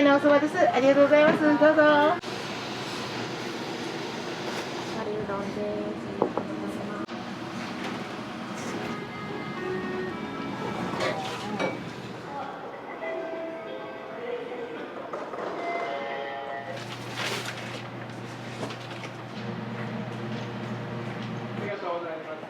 のおそばです。ありがとうございます。どうぞ。カレーうどんです。ありがとうございます。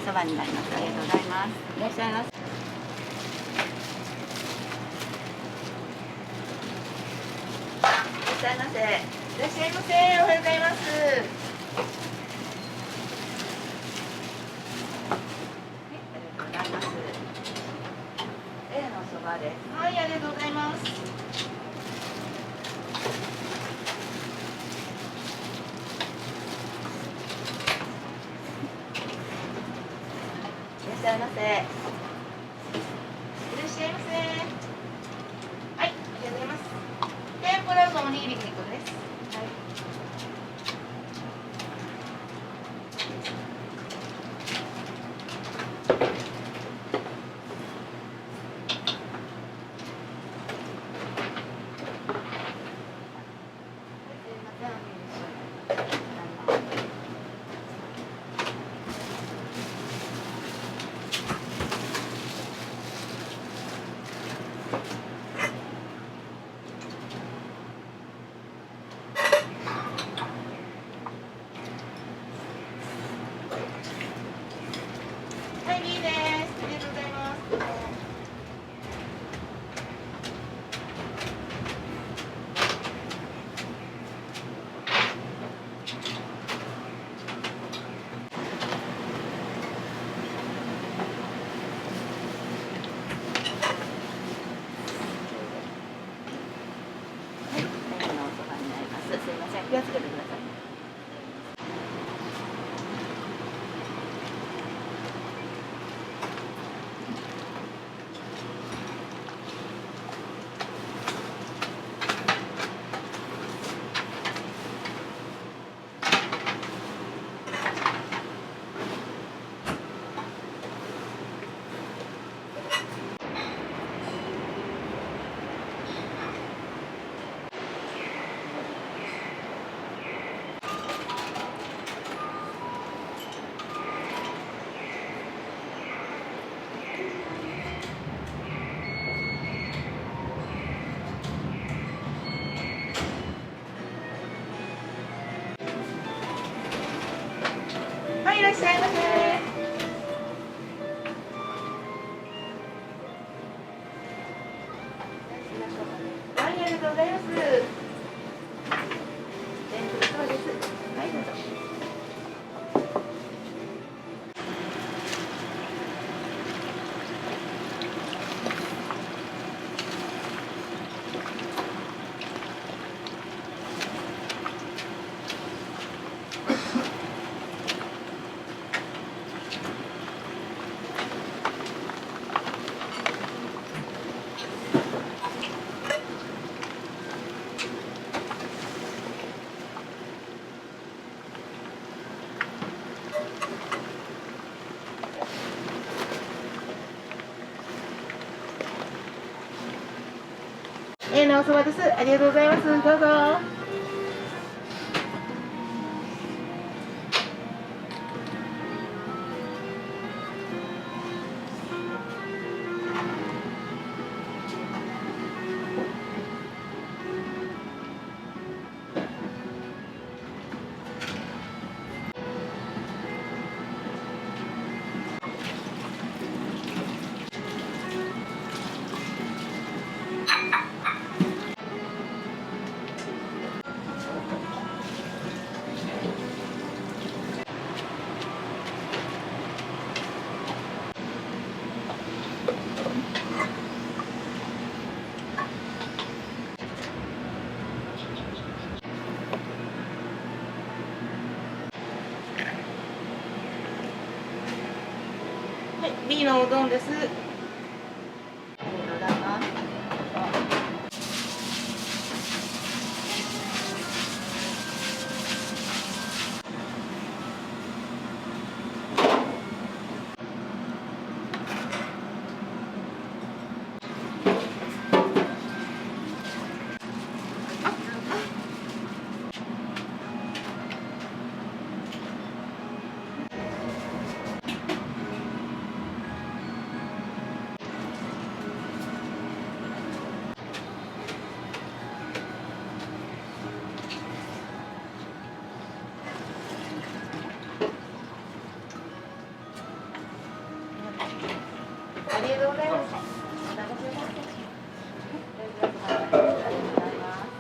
そばになります。ありがとうございます。いらっしゃいませ。いらっしゃいませ。いらっしゃいませ。おはようございます。ありがとうございます。例のおそばです。はい、ありがとうございます。いらっしゃいませ。いらっしゃいませ。はい、ありがとうございます。天ぷらうどんおにぎり2個です。はい。はい、いいです。ありがとうございます。例のおそばになります。すいません。気をつけてください。っしゃいませ。はい、ありがとうございます。天ぷらそうです。はい、どうぞ。おそばです。ありがとうございます。どうぞ。はい、B のうどんです。ありがとうございます。ありがとうございます。お待たせしました。ありがとうございます。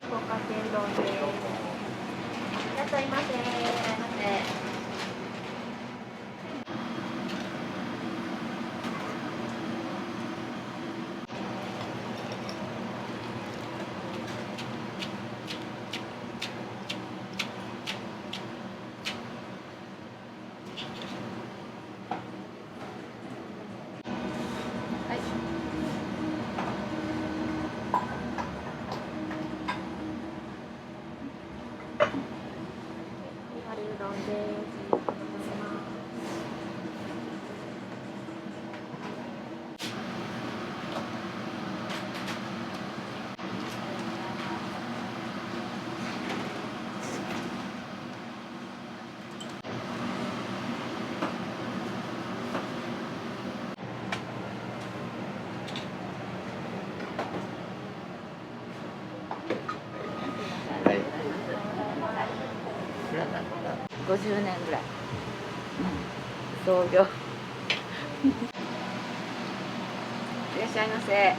福岡天丼です。いらっしゃいませ。いらっしゃいませ。はい。丸うどんです。ありがとうございます。50年ぐらい、創業いらっしゃいませ。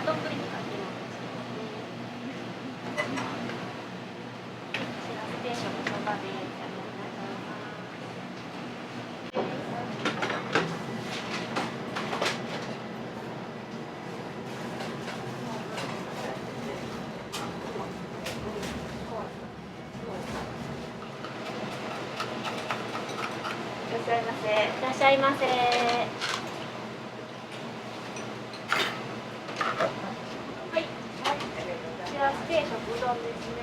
は丼にかけるんですけどね。こちらステーションのそばです。いらっしゃいませ。はい。こちらステーションうどんですね。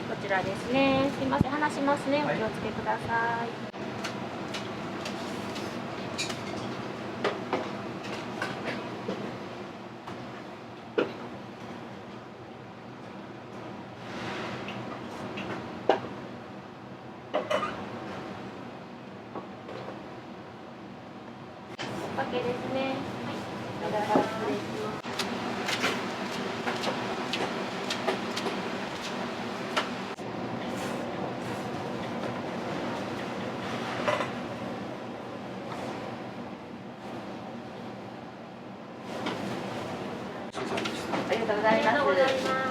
こちらですね。すいません、話しますね。お気をつけください。おかけですね。はい。こちらから失礼します。ありがとうございます。ありがとうございます。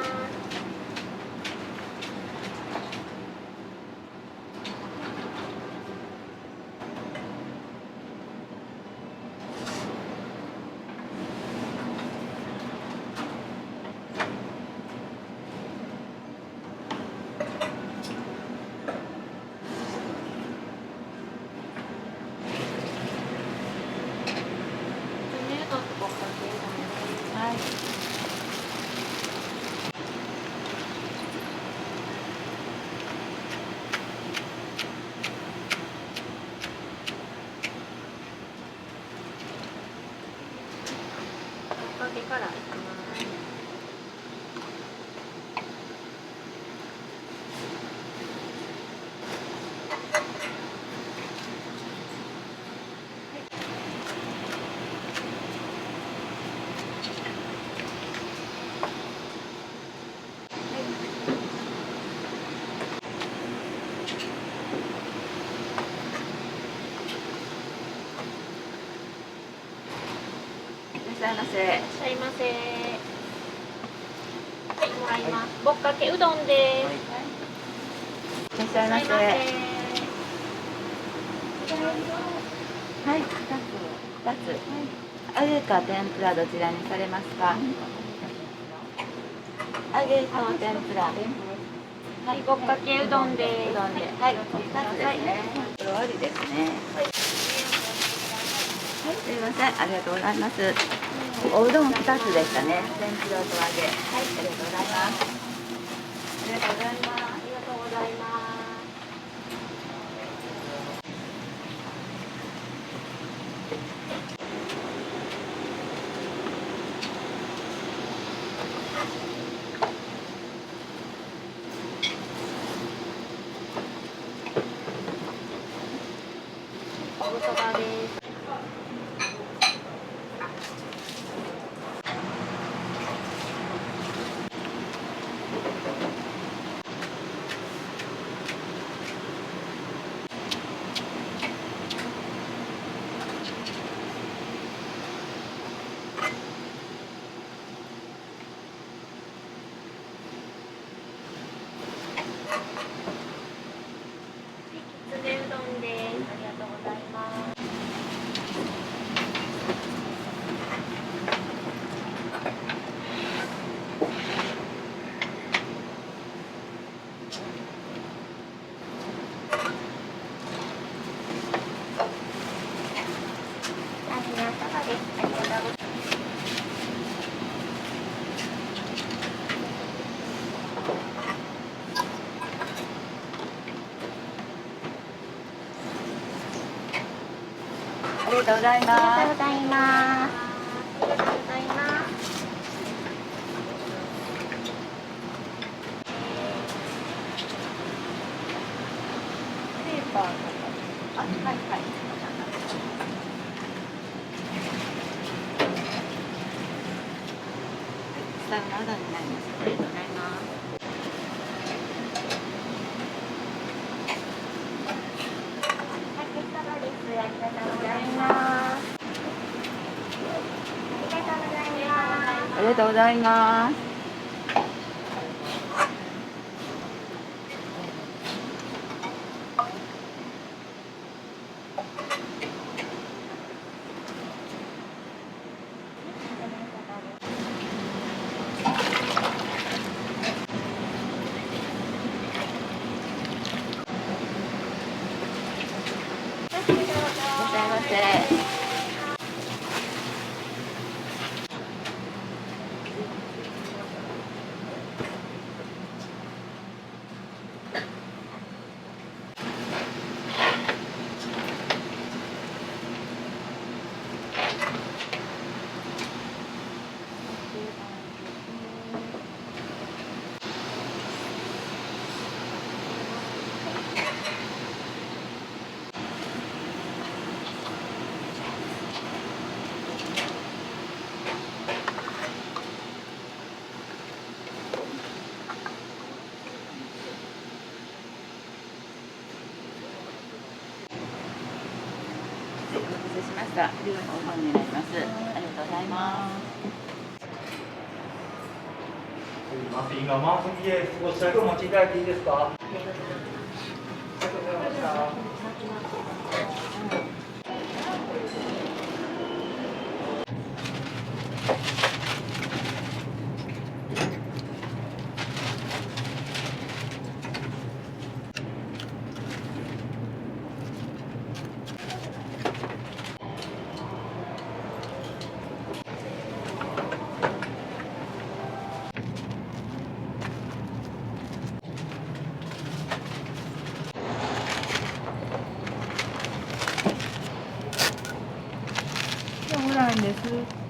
はい。おかけからいきます。いらっしゃいませ。いらっしゃいませ。はい、もらいます。ぼっかけうどんです。いらっしゃいませ。はい、2つ。揚げか天ぷらどちらにされますか？揚げと天ぷら。はい、ぼっかけうどんです。うどんで、はい、2つですね。とろりですね。はい、すみません、ありがとうございます。おうどん2つでしたね。天ぷらと揚げ。はい、ありがとうございます。ありがとうございます。ありがとうございます。おそばです。きつねうどんです。ありがとうございます。皆様です。ありがとうございます。ありがとうございます。ありがとうございます。ありがとうございます。ペーパーとか。あ、はいはい。下の窓になります。ありがとうございます。がとうございます。いらっしゃいませ。お待たせしました。ルーのお番になります。ありがとうございます。すみません、今、マンスリーでご試着お持ちいただいていいですか。ありがとうございました。そうなんです。